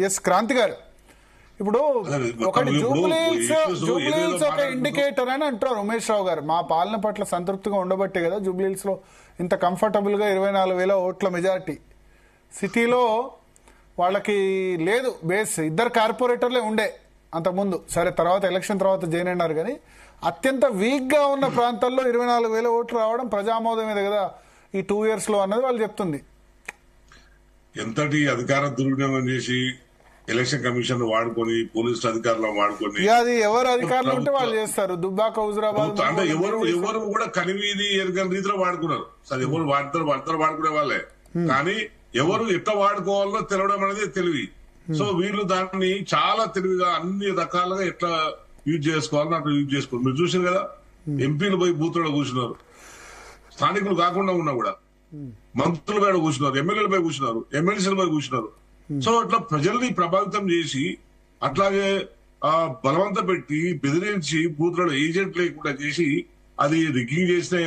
Yes Kranti గారు, ఇప్పుడు ఒకటి జూబ్లీహిల్స్ ఒక ఇండికేటర్ అని అంటారు ఉమేష్ రావు గారు. మా పాలన పట్ల సంతృప్తిగా ఉండబట్టే కదా జూబ్లీహిల్స్ లో ఇంత కంఫర్టబుల్ గా 24,000 ఓట్ల మెజారిటీ. సిటీలో వాళ్ళకి లేదు బేస్, 2 కార్పొరేటర్లే ఉండే అంతకుముందు. సరే తర్వాత ఎలక్షన్ తర్వాత జాయిన్ అయినారు, కానీ అత్యంత వీక్ గా ఉన్న ప్రాంతాల్లో 24,000 ఓట్లు రావడం ప్రజామోదం మీద కదా ఈ 2 years లో అన్నది వాళ్ళు చెప్తుంది. ఎంతటి అధికార దుర్వినియోగం చేసి ఎలక్షన్ కమిషన్ వాడుకొని పోలీసు అధికారులను వాడుకొని అది ఎవరు అధికారులు ఉంటే వాళ్ళు చేస్తారు. దుబ్బాక, హుజురాబాద్ అంటే ఎవరు కూడా కనివీది ఎరగని రీతిలో వాడుకున్నారు. సరే ఎవరు వాడుకునే వాళ్ళే, కానీ ఎవరు ఎట్లా వాడుకోవాలో తెలవడం అనేది తెలివి. సో వీళ్ళు దాన్ని చాలా తెలివిగా అన్ని రకాలుగా ఎట్లా యూజ్ చేసుకోవాలని అట్లా యూజ్ చేసుకోవాలి. మీరు చూసారు కదా, ఎంపీలు పోయి బూత్లో కూర్చున్నారు, స్థానికులు కాకుండా ఉన్నా కూడా మంత్రులు పై కూర్చున్నారు, ఎమ్మెల్యేలు పై కూర్చున్నారు, ఎమ్మెల్సీలు పై కూర్చున్నారు. సో అట్లా ప్రజల్ని ప్రభావితం చేసి అట్లాగే బలవంత పెట్టి బెదిరించి బూత్లలో ఏజెంట్ లేకుండా చేసి అది రిగ్గింగ్ చేసిన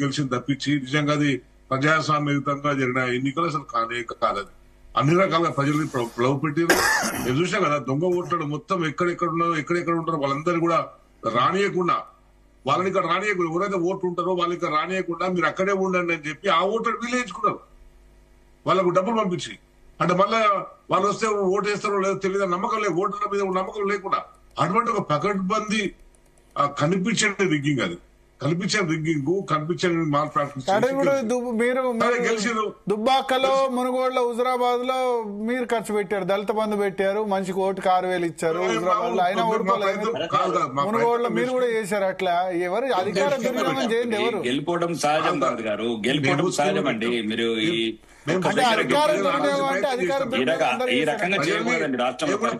గెలిచింది తప్పించి నిజంగా అది ప్రజాస్వామ్యయుతంగా జరిగిన ఎన్నికలు అసలు కాలేదు. అన్ని రకాలుగా ప్రజల్ని ప్లవ్ పెట్టారు. నేను చూసాం కదా, దొంగ ఓట్లను మొత్తం ఎక్కడెక్కడ ఉంటారో వాళ్ళందరూ కూడా రానియకుండా, వాళ్ళని ఇక్కడ రానియకుండా, ఎవరైతే ఓట్లు ఉంటారో వాళ్ళని ఇక్కడ రానియకుండా మీరు అక్కడే ఉండండి అని చెప్పి ఆ ఓట్లు వీళ్ళు వేయించుకున్నారు. వాళ్ళకు డబ్బులు పంపించి, అంటే మళ్ళా వాళ్ళు వస్తే ఓటు వేస్తారో లేదో తెలియదు, నమ్మకం లేదు, ఓటర్ల మీద నమ్మకం లేకుండా అటువంటి ఒక పకడ్బందీ కనిపించండి రిగ్గింగ్, అది కనిపించని రిగ్గింగ్, కనిపించని మాల్ ప్రాక్టీస్. మీరు దుబ్బాకలో, మునుగోడులో, హుజురాబాద్ లో మీరు ఖర్చు పెట్టారు, దళిత బంధు పెట్టారు, మనిషికి ఓటుకు 6,000 ఇచ్చారు. హుజురాబాద్ లో అయినా ఓడిపోలేదు. మునుగోడులో మీరు కూడా చేశారు. అట్లా ఎవరు అధికార దుర్వినియోగం చేయండి, ఎవరు గెలిపోవడం సహజం కాదు గారు, గెలిపోవడం సహజం అండి. మీరు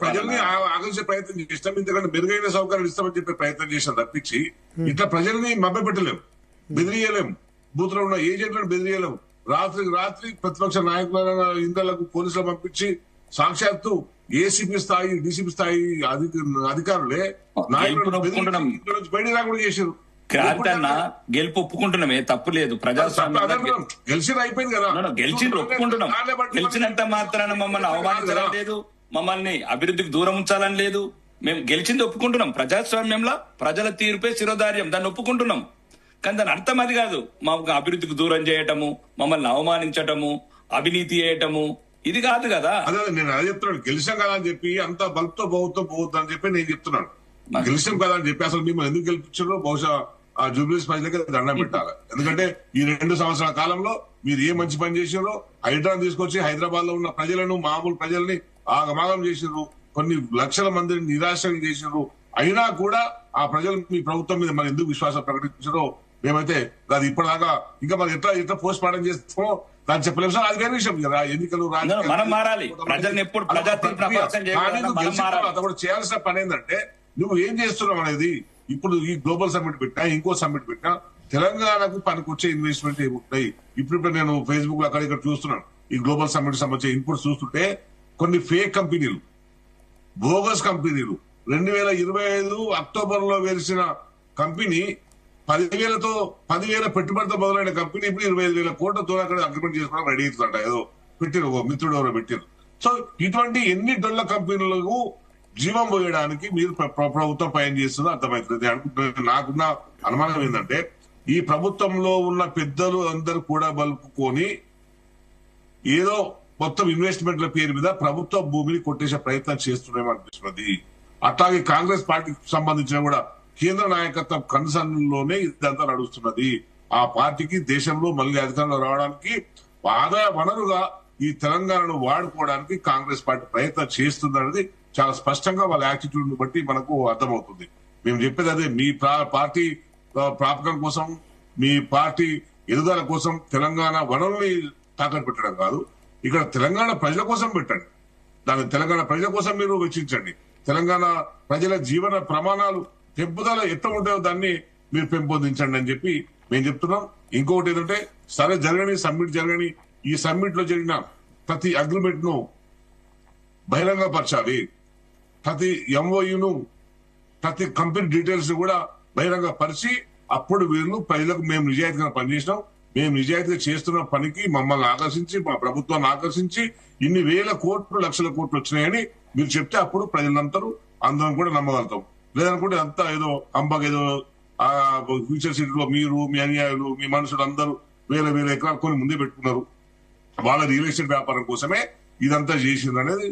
ప్రజల్ని ఆకర్షించే ప్రయత్నం చేస్తాం, ఎందుకంటే మెరుగైన సౌకర్యాలు ఇస్తామని చెప్పే ప్రయత్నం చేస్తాం తప్పించి ఇట్లా ప్రజల్ని మభ్యపెట్టలేము, బెదిరియలేము, బూత్ లో ఉన్న ఏజెంట్లను బెదిరియలేము. రాత్రి ప్రతిపక్ష నాయకుల ఇండ్లకు పోలీసులు పంపించి సాక్షాత్తు ఏసీపీ స్థాయి, డీసీపీ స్థాయి అధికారులే నాయకులను బయట రాకుండా చేశారు. క్రాంతి అన్న గెలుపు ఒప్పుకుంటున్నామే, తప్పు లేదు. ప్రజాస్వామ్యం గెలిచిన అయిపోయింది కదా, గెలిచింది ఒప్పుకుంటున్నాం. గెలిచినంత మాత్రాన మమ్మల్ని అవమానించడం లేదు, మమ్మల్ని అభివృద్ధికి దూరం ఉంచాలని లేదు. మేము గెలిచింది ఒప్పుకుంటున్నాం. ప్రజాస్వామ్యంలో ప్రజల తీర్పే శిరోధార్యం, దాన్ని ఒప్పుకుంటున్నాం. కానీ దాని అర్థం అది కాదు, మాకు అభివృద్ధికి దూరం చేయటము, మమ్మల్ని అవమానించటము, అవినీతి చేయటము, ఇది కాదు కదా. అదే నేను అదే చెప్తున్నాను, గెలిచాం కదా అని చెప్పి అంత బల్తో పోవద్దు అని చెప్పి నేను చెప్తున్నాను. గెలిచాం కదా అని చెప్పి అసలు మేము ఎందుకు గెలిపించారో బహుశా ఆ జూబ్లీహిల్స్ ప్రజలకి దండం పెట్టాలి. ఎందుకంటే ఈ 2 సంవత్సరాల కాలంలో మీరు ఏ మంచి పని చేసారో, హైడ్రాన్ తీసుకొచ్చి హైదరాబాద్ లో ఉన్న ప్రజలను, మామూలు ప్రజల్ని ఆగమాగం చేసిర్రు, కొన్ని లక్షల మందిని నిరాశం చేసిర్రు. అయినా కూడా ఆ ప్రజలు మీ ప్రభుత్వం మీద మరి ఎందుకు విశ్వాసం ప్రకటించారో మేమైతే అది ఇప్పటిదాకా ఇంకా మరి ఎట్లా పోస్ట్ మార్టం చేస్తామో దాన్ని చెప్పలేము సార్. అది వేరే విషయం. ఎన్నికలు మనం మారాలి, ప్రజల్ని ఎప్పుడు అతడు చేయాల్సిన పని ఏంటంటే నువ్వు ఏం చేస్తున్నావు అనేది. ఇప్పుడు ఈ గ్లోబల్ సమ్మిట్ పెట్టినా, ఇంకో సమ్మిట్ పెట్టినా తెలంగాణకు పనికొచ్చే ఇన్వెస్ట్మెంట్ ఏముంటాయి. ఇప్పుడు నేను ఫేస్బుక్ లో అక్కడ ఇక్కడ చూస్తున్నాను, ఈ గ్లోబల్ సమ్మిట్ సంబంధించిన ఇన్పుట్స్ చూస్తుంటే కొన్ని ఫేక్ కంపెనీలు, బోగస్ కంపెనీలు, 2025 అక్టోబర్ లో వేసిన కంపెనీ 10,000 పెట్టుబడితో మొదలైన కంపెనీ ఇప్పుడు 25,000 కోట్లతో అక్కడ అగ్రిమెంట్ చేసుకోవడం రెడీ అవుతుందంట. ఏదో పెట్టారు, మిత్రుడు ఎవరో పెట్టారు. సో ఇటువంటి ఎన్ని డొల్ల కంపెనీలకు జీవం పోయడానికి మీరు ప్రభుత్వం పయనం చేస్తుందో అర్థమవుతుంది అనుకుంటున్నాను. నాకున్న అనుమానం ఏంటంటే ఈ ప్రభుత్వంలో ఉన్న పెద్దలు అందరూ కూడా బలుపుకొని ఏదో మొత్తం ఇన్వెస్ట్మెంట్ల పేరు మీద ప్రభుత్వ భూమిని కొట్టేసే ప్రయత్నం చేస్తున్నామో అనిపిస్తున్నది. అట్లాగే కాంగ్రెస్ పార్టీకి సంబంధించిన కూడా కేంద్ర నాయకత్వం కన్సర్న్ లోనే ఇదంతా నడుస్తున్నది. ఆ పార్టీకి దేశంలో మళ్ళీ అధికారంలో రావడానికి ఆదాయ వనరుగా ఈ తెలంగాణను వాడుకోవడానికి కాంగ్రెస్ పార్టీ ప్రయత్నం చేస్తుందనేది చాలా స్పష్టంగా వాళ్ళ యాటిట్యూడ్ ని బట్టి మనకు అర్థమవుతుంది. మేము చెప్పేది అదే, మీ పార్టీ ప్రాపకం కోసం, మీ పార్టీ ఎదుగుదల కోసం తెలంగాణ వనరుల్ని తాకట్టు పెట్టడం కాదు, ఇక్కడ తెలంగాణ ప్రజల కోసం పెట్టండి. దాన్ని తెలంగాణ ప్రజల కోసం మీరు వెచ్చించండి. తెలంగాణ ప్రజల జీవన ప్రమాణాలు పెంపుదల ఎట్లా ఉంటాయో దాన్ని మీరు పెంపొందించండి అని చెప్పి మేము చెప్తున్నాం. ఇంకొకటి ఏంటంటే సరే సమ్మిట్ జరగని ఈ సమ్మిట్ లో జరిగిన ప్రతి అగ్రిమెంట్ ను బహిరంగపరచాలి. ప్రతి ఎంఓయూను, ప్రతి కంపెనీ డీటెయిల్స్ కూడా బహిరంగ పరిచి అప్పుడు వీళ్ళు ప్రజలకు మేము నిజాయితీగా పనిచేసినాం, మేము నిజాయితీగా చేస్తున్న పనికి మమ్మల్ని ఆకర్షించి, మా ప్రభుత్వాన్ని ఆకర్షించి ఇన్ని వేల కోట్లు, లక్షల కోట్లు వచ్చినాయని మీరు చెప్తే అప్పుడు ప్రజలందరూ అందరం కూడా నమ్మగలుగుతాం. లేదనుకుంటే అంతా ఏదో ఏదో ఆ ఫ్యూచర్ సిటీలో మీరు, మీ అనుయాయులు, మీ మనుషులు అందరూ వేల వేల ఎకరాలు కొని ముందే పెట్టుకున్నారు. వాళ్ళ రియల్ ఎస్టేట్ వ్యాపారం కోసమే ఇదంతా చేసింది అనేది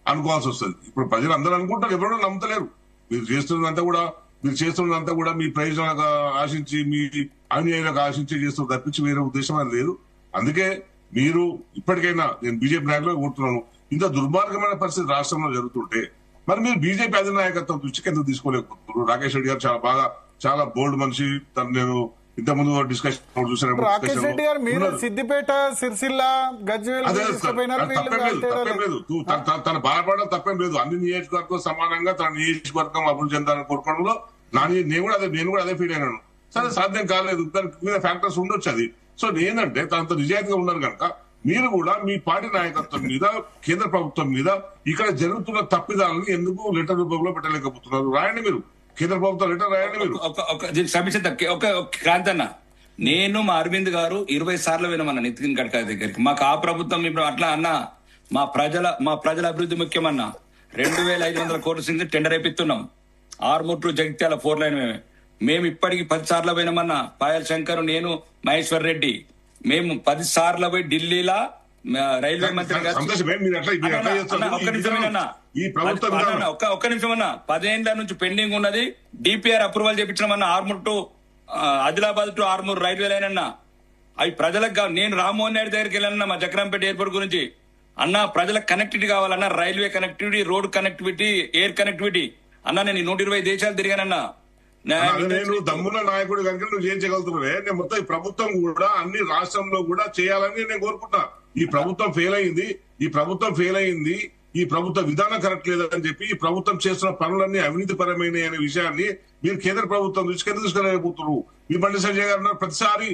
అనుకోవాల్సి వస్తుంది. ఇప్పుడు ప్రజలు అందరూ అనుకుంటారు, ఎవరో నమ్ముతలేరు. మీరు చేస్తున్నదంతా కూడా మీ ప్రయోజనాలకు ఆశించి, మీ అనుయాయులకు ఆశించి చేస్తున్న తప్పించి వేరే ఉద్దేశం అది లేదు. అందుకే మీరు ఇప్పటికైనా, నేను బీజేపీ నాయకులు కోరుతున్నాను, ఇంత దుర్మార్గమైన పరిస్థితి రాష్ట్రంలో జరుగుతుంటే మరి మీరు బీజేపీ అధినాయకత్వం దృష్టికి ఎందుకు తీసుకోలేకపోతున్నారు? రాకేష్ రెడ్డి గారు చాలా బోల్డ్ మనిషి. తను నేను ఇంత ముందు డిస్కషన్ చూసాను. రాకేష్ రెడ్డి గారు మీరు సిద్దిపేట, సిరిసిల్ల, గజ్వేల్ తప్పేం లేదు. తన బాధపడడం తప్పేం లేదు. అన్ని నియోజకవర్గం సమానంగా తన నియోజకవర్గం అభివృద్ధి చెందాలని కోరుకోవడంలో నేను కూడా అదే ఫీల్ అయినాను. సరే, సాధ్యం కాలేదు, దానికి మీద ఫ్యాక్టర్స్ ఉండొచ్చు. అది సో ఏంటంటే తనతో నిజాయితీగా ఉన్నారు కనుక మీరు కూడా మీ పార్టీ నాయకత్వం మీద, కేంద్ర ప్రభుత్వం మీద ఇక్కడ జరుగుతున్న తప్పిదాలని ఎందుకు లెటర్ రూపంలో పెట్టలేకపోతున్నారు? రాయండి, మీరు కేంద్ర ప్రభుత్వం లెటర్ రాయండి. మీరు క్రాంతన్న, నేను మా అరవింద్ గారు 20 సార్లు వినమన్నా నితిన్ గడ్కరీ దగ్గరికి. మాకు ఆ ప్రభుత్వం ఇప్పుడు అట్లా అన్నా, మా ప్రజల అభివృద్ధి ముఖ్యమన్నా. 2500 కోట్ల సింగ్ టెండర్ అయిపోతున్నాం. ఆర్మూర్ జగిత్యాల 4 లైన్ మేము ఇప్పటికి 10 సార్లు పోయినామన్నా. పాయల్ శంకర్, నేను, మహేశ్వర్ రెడ్డి మేము 10 సార్లు పోయి ఢిల్లీలో రైల్వే మంత్రి గారు. ఒక్క నిమిషం అన్నా, 10 ఏళ్ల నుంచి పెండింగ్ ఉన్నది. డిపిఆర్ అప్రూవల్ చేపించమన్నా. Armoor to Adilabad to Armoor railway line అన్నా. అవి ప్రజలకు నేను రామ్మోహన్ నాయుడు దగ్గరికి వెళ్ళానన్నా మా జక్రాంపేట ఎయిర్పోర్ట్ గురించి. అన్నా ప్రజలకు కనెక్టివిటీ కావాలన్నా, railway connectivity, road connectivity, air connectivity అన్నా. నేను 120 దేశాలు తిరిగానన్నా. నేను దమ్మున్న నాయకుడు కనుక నువ్వు చేయించగలుగుతున్నావే. నేను మొత్తం ఈ ప్రభుత్వం కూడా అన్ని రాష్ట్రంలో కూడా చేయాలని నేను కోరుకుంటున్నా. ఈ ప్రభుత్వం ఫెయిల్ అయింది, ఈ ప్రభుత్వ విధానం కరెక్ట్ లేదని చెప్పి ఈ ప్రభుత్వం చేస్తున్న పనులన్నీ అవినీతి పరమైన అనే విషయాన్ని మీరు కేంద్ర ప్రభుత్వం దృష్టికి తీసుకెళ్ళకపోతున్నారు. మీ బండి సంజయ్ గారు ప్రతిసారి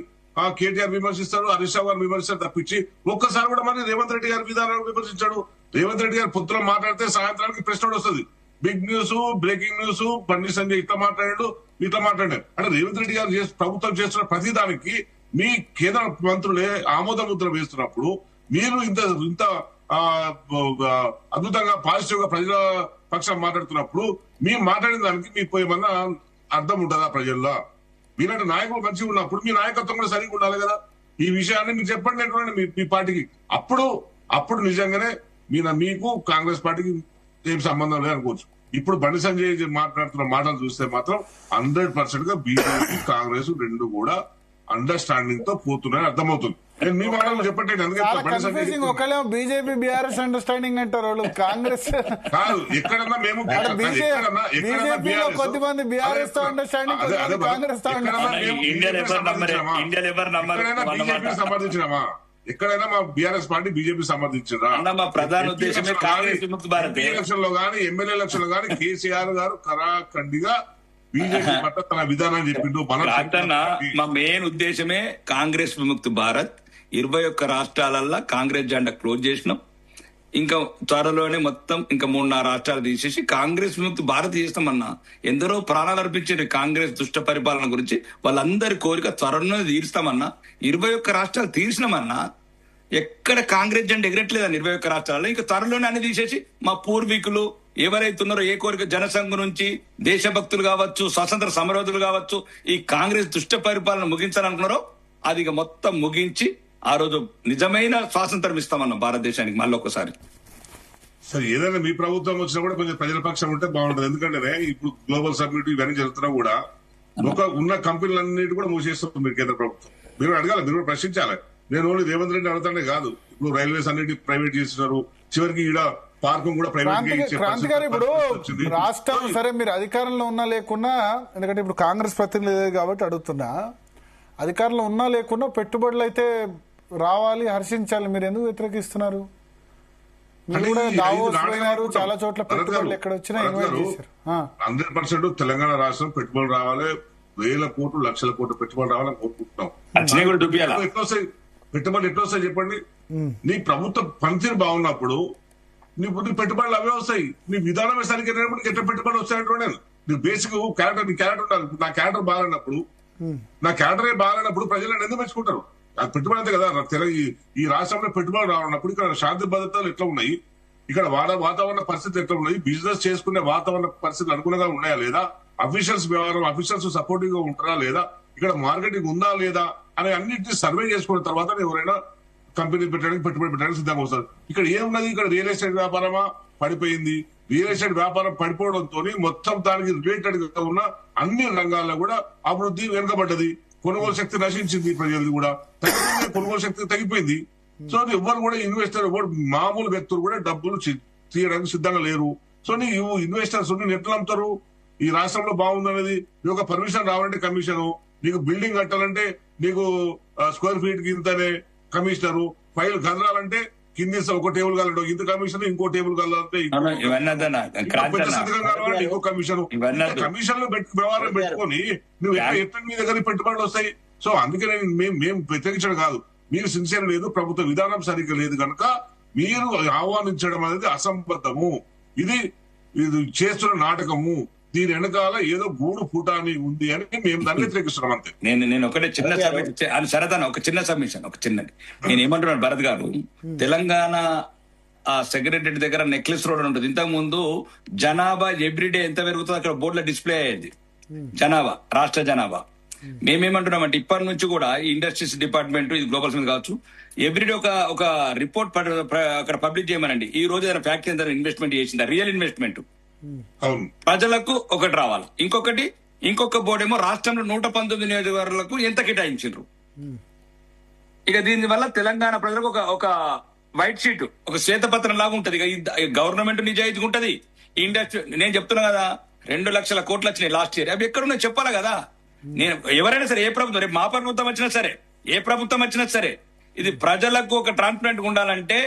కేటీఆర్ విమర్శిస్తారు, హరీష్ రావు గారు విమర్శిస్తారు తప్పించి ఒక్కసారి కూడా మరి రేవంత్ రెడ్డి గారి విధానాన్ని విమర్శించాడు. రేవంత్ రెడ్డి గారు పొద్దున మాట్లాడితే సాయంత్రానికి ప్రెస్ నోట్ వస్తుంది. Big news, breaking news, Bandi Sanjay ఇట్లా మాట్లాడాడు. అంటే రేవంత్ రెడ్డి గారు ప్రభుత్వం చేస్తున్న ప్రతి దానికి మీ కేంద్ర మంత్రులే ఆమోద ముద్ర వేస్తున్నప్పుడు మీరు ఇంత అద్భుతంగా పాజిటివ్ గా ప్రజల పక్షం మాట్లాడుతున్నప్పుడు మీ మాట్లాడిన దానికి మీకు ఏమన్నా అర్థం ఉంటుందా ప్రజల్లో? మీలాంటి నాయకులు మంచిగా ఉన్నప్పుడు మీ నాయకత్వం కూడా సరిగ్గా ఉండాలి కదా. ఈ విషయాన్ని మీరు చెప్పండి మీ పార్టీకి. అప్పుడు నిజంగానే మీకు కాంగ్రెస్ పార్టీకి ఏం సంబంధం లేదు అనుకోవచ్చు. ఇప్పుడు బండి సంజయ్ మాట్లాడుతున్న మాటలు చూస్తే మాత్రం 100% గా బీజేపీ, కాంగ్రెస్ రెండు కూడా అండర్స్టాండింగ్ తో పోతున్నాయని అర్థమవుతుంది. నేను మీ మాటలు చెప్పండి. ఒకళ్ళేమో బీజేపీ, బీఆర్ఎస్ అండర్స్టాండింగ్ అంటారు, వాళ్ళు కాంగ్రెస్ కాదు. ఎక్కడన్నా మేము కొద్దిమంది బీఆర్ఎస్ తో అండర్స్టాండింగ్, కాంగ్రెస్ తో బీజేపీ సమర్థించినామా? ఎక్కడైనా మా బీఆర్ఎస్ పార్టీ బీజేపీ సమర్థించారా? మా ప్రధాన ఉద్దేశమే కాంగ్రెస్ విముక్త భారత్. ఎలక్షన్ లో గానీ, ఎమ్మెల్యే ఎలక్షన్ లో గానీ కేసీఆర్ గారు కరాఖండిగా బీజేపీ పట్ల తన విధానాన్ని చెప్పిండు. మా మెయిన్ ఉద్దేశమే కాంగ్రెస్ విముక్త భారత్. 21 రాష్ట్రాలల్లో కాంగ్రెస్ జెండా క్లోజ్ చేసినాం. ఇంకా త్వరలోనే మొత్తం ఇంకా 3-4 రాష్ట్రాలు తీసేసి కాంగ్రెస్ విముక్త భారత్ చేస్తామన్నా. ఎందరో ప్రాణాలు అర్పించారు కాంగ్రెస్ దుష్ట పరిపాలన గురించి. వాళ్ళందరి కోరిక త్వరలోనే తీరుస్తామన్నా. 21 రాష్ట్రాలు తీర్చినామన్నా. ఎక్కడ కాంగ్రెస్ జెండా ఎగరట్లేదని 21 రాష్ట్రాల్లో. ఇంకా త్వరలోనే అన్ని తీసేసి మా పూర్వీకులు ఎవరైతున్నారో ఏ కోరిక జనసంఘ నుంచి దేశభక్తులు కావచ్చు, స్వాతంత్ర సమరోధులు కావచ్చు, ఈ కాంగ్రెస్ దుష్ట పరిపాలన ముగించాలనుకున్నారో అది ఇక మొత్తం ముగించి ఆ రోజు నిజమైన స్వాతంత్రం ఇస్తామన్న భారతదేశానికి మళ్ళీ ఒకసారి. సరే, ఏదైనా మీ ప్రభుత్వం వచ్చినా కూడా కొంచెం ప్రజల పక్షం ఉంటే బాగుంటుంది. ఎందుకంటే ఇప్పుడు గ్లోబల్ సబ్మిట్ ఇవన్నీ జరుగుతున్నా కూడా ఉన్న కంపెనీలన్నిటి కూడా మూసేస్తుంది మీరు కేంద్ర ప్రభుత్వం. మీరు అడగాలి, మీరు కూడా ప్రశ్నించాలి. నేను ఓన్లీ రేవంత్ రెడ్డి అడుగుతానే కాదు. ఇప్పుడు రైల్వేస్ అన్నిటి ప్రైవేట్ చేస్తున్నారు. చివరికి ఈడ పార్కింగ్ కూడా ప్రైవేట్. క్రాంతి గారు, ఇప్పుడు రాష్ట్రం సరే మీరు అధికారంలో ఉన్నా లేకున్నా, ఎందుకంటే ఇప్పుడు కాంగ్రెస్ ప్రతినిధి కాబట్టి అడుగుతున్నా, అధికారంలో ఉన్నా లేకున్నా పెట్టుబడులు అయితే రావాలి, హర్షించాలి. మీరు ఎందుకు వ్యతిరేకిస్తున్నారు? మీరు కూడా దావోస్ పోయినారు, చాలా చోట్ల పెట్టుబడులు ఎక్కడ వచ్చినా ఇన్వైట్ చేశారు. 100% తెలంగాణ రాష్ట్రం పెట్టుబడులు రావాలి, వేల కోట్లు, లక్షల కోట్లు పెట్టుబడులు రావాలని కోరుకుంటున్నాం. పెట్టుబడులు ఎట్లా వస్తాయి చెప్పండి? నీ ప్రభుత్వ పనితీరు బాగున్నప్పుడు నీ పెట్టుబడులు అవే వస్తాయి. నీ విధానమే సరిగ్గా ఎట్లా పెట్టుబడులు వస్తాయంటే నేను నీ బేసిక్ క్యారెక్టర్, నీ క్యారెక్టర్ ఉండాలి. నా క్యారెక్టర్ బాగాలన్నప్పుడు, ప్రజలను ఎందుకు మెచ్చుకుంటారు? అది పెట్టుబడి అంతే కదా. ఈ రాష్ట్రంలో పెట్టుబడి రానున్నప్పుడు ఇక్కడ శాంతి భద్రతలు ఎట్లా ఉన్నాయి, ఇక్కడ వాతావరణ పరిస్థితులు ఎట్లా ఉన్నాయి, బిజినెస్ చేసుకునే వాతావరణ పరిస్థితులు అనుగుణంగా ఉన్నాయా లేదా, అఫీషియల్స్ సపోర్టివ్ గా ఉంటారా లేదా, ఇక్కడ మార్కెటింగ్ ఉందా లేదా అని అన్నింటినీ సర్వే చేసుకున్న తర్వాత ఎవరైనా కంపెనీ పెట్టడానికి పెట్టుబడి పెట్టడానికి సిద్ధంగా వస్తారు. ఇక్కడ ఏమున్నది, ఇక్కడ రియల్ ఎస్టేట్ వ్యాపారమా పడిపోయింది. రియల్ ఎస్టేట్ వ్యాపారం పడిపోవడంతో మొత్తం దానికి రిలేటెడ్ గా ఉన్న అన్ని రంగాల్లో కూడా అభివృద్ధి వెనుకబడ్డది. కొనుగోలు శక్తి నశించింది, ప్రజలది కూడా తగ్గిపోయింది, కొనుగోలు శక్తి తగ్గిపోయింది. సో ఎవరు కూడా ఇన్వెస్టర్ ఎవరు మామూలు వ్యక్తులు కూడా డబ్బులు తీయడానికి సిద్ధంగా లేరు. సో నీవు ఇన్వెస్టర్స్ ఎట్లా నమ్ముతారు? ఈ రాష్ట్రంలో బాగుందనేది నీకు ఒక పర్మిషన్ రావాలంటే కమిషను, నీకు బిల్డింగ్ కట్టాలంటే నీకు స్క్వేర్ ఫీట్ కి ఇంతనే కమిషనరు, ఫైల్ కదలాలంటే కింది ఒక టేబుల్ కావాలంటే ఇంత కమిషన్, ఇంకో టేబుల్ కావాలంటే ఇంకో కమిషన్. కమిషన్లు వ్యవహారం పెట్టుకొని నువ్వు ఎట్లా మీ దగ్గర పెట్టుబడులు వస్తాయి? సో అందుకే మేము వ్యతిరేకించడం కాదు, మీరు సిన్సియర్ లేదు, ప్రభుత్వ విధానం సరిగ్గా లేదు కనుక మీరు ఆహ్వానించడం అనేది అసంబద్ధము. ఇది చేస్తున్న నాటకము, దీని వెనకాల ఏదో గూడు పుటాని ఉంది అని మేము దాన్ని వ్యతిరేకిస్తున్నాం అంతే. నేను ఒకటే చిన్న సరదాన ఒక చిన్న సబ్మిషన్, ఒక చిన్నది నేను ఏమంటున్నాను భరత్ గారు, తెలంగాణ సెక్రటరీ దగ్గర నెక్లెస్ రోడ్ ఉంటుంది. ఇంతకు ముందు జనాభా ఎవ్రీడే ఎంత పెరుగుతుందో అక్కడ బోర్డులో డిస్ప్లే అయ్యేది జనాభా, రాష్ట్ర జనాభా. మేమేమంటున్నామంటే ఇప్పటి నుంచి కూడా ఈ ఇండస్ట్రీస్ డిపార్ట్మెంట్, ఇది గ్లోబల్ సమిట్ కావచ్చు, ఎవ్రీడే ఒక రిపోర్ట్ అక్కడ పబ్లిష్ చేయమనండి. ఈ రోజు ఏదైనా ఫ్యాక్టరీ ఎంత ఇన్వెస్ట్మెంట్ చేసిందా, రియల్ ఇన్వెస్ట్మెంట్ ప్రజలకు ఒకటి రావాలి. ఇంకొక బోర్డు ఏమో రాష్ట్రంలో 119 నియోజకవర్గాలకు ఎంత కేటాయించారు. ఇక దీని వల్ల తెలంగాణ ప్రజలకు ఒక వైట్ షీట్, ఒక శ్వేతపత్రం లాగా ఉంటది. ఇక గవర్నమెంట్ నిజాయితీగా ఉంటది. ఇండస్ట్రీ నేను చెప్తున్నా కదా, 2 లక్షల కోట్లు వచ్చినాయి లాస్ట్ ఇయర్. అవి ఎక్కడున్నాయి చెప్పాలా కదా. నేను ఎవరైనా సరే, ఏ ప్రభుత్వం, రేపు మా ప్రభుత్వం వచ్చినా సరే, ఏ ప్రభుత్వం వచ్చినా సరే, ఇది ప్రజలకు ఒక ట్రాన్స్పరెంట్ ఉండాలంటే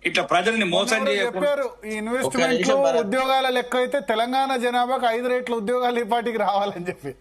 ఇట్లా ప్రజల్ని మోసం చేయకుండా. ఈ ఇన్వెస్ట్మెంట్ ఉద్యోగాల లెక్క అయితే తెలంగాణ జనాభాకు 5 రెట్ల ఉద్యోగాలు ఈ పార్టీకి రావాలని చెప్పి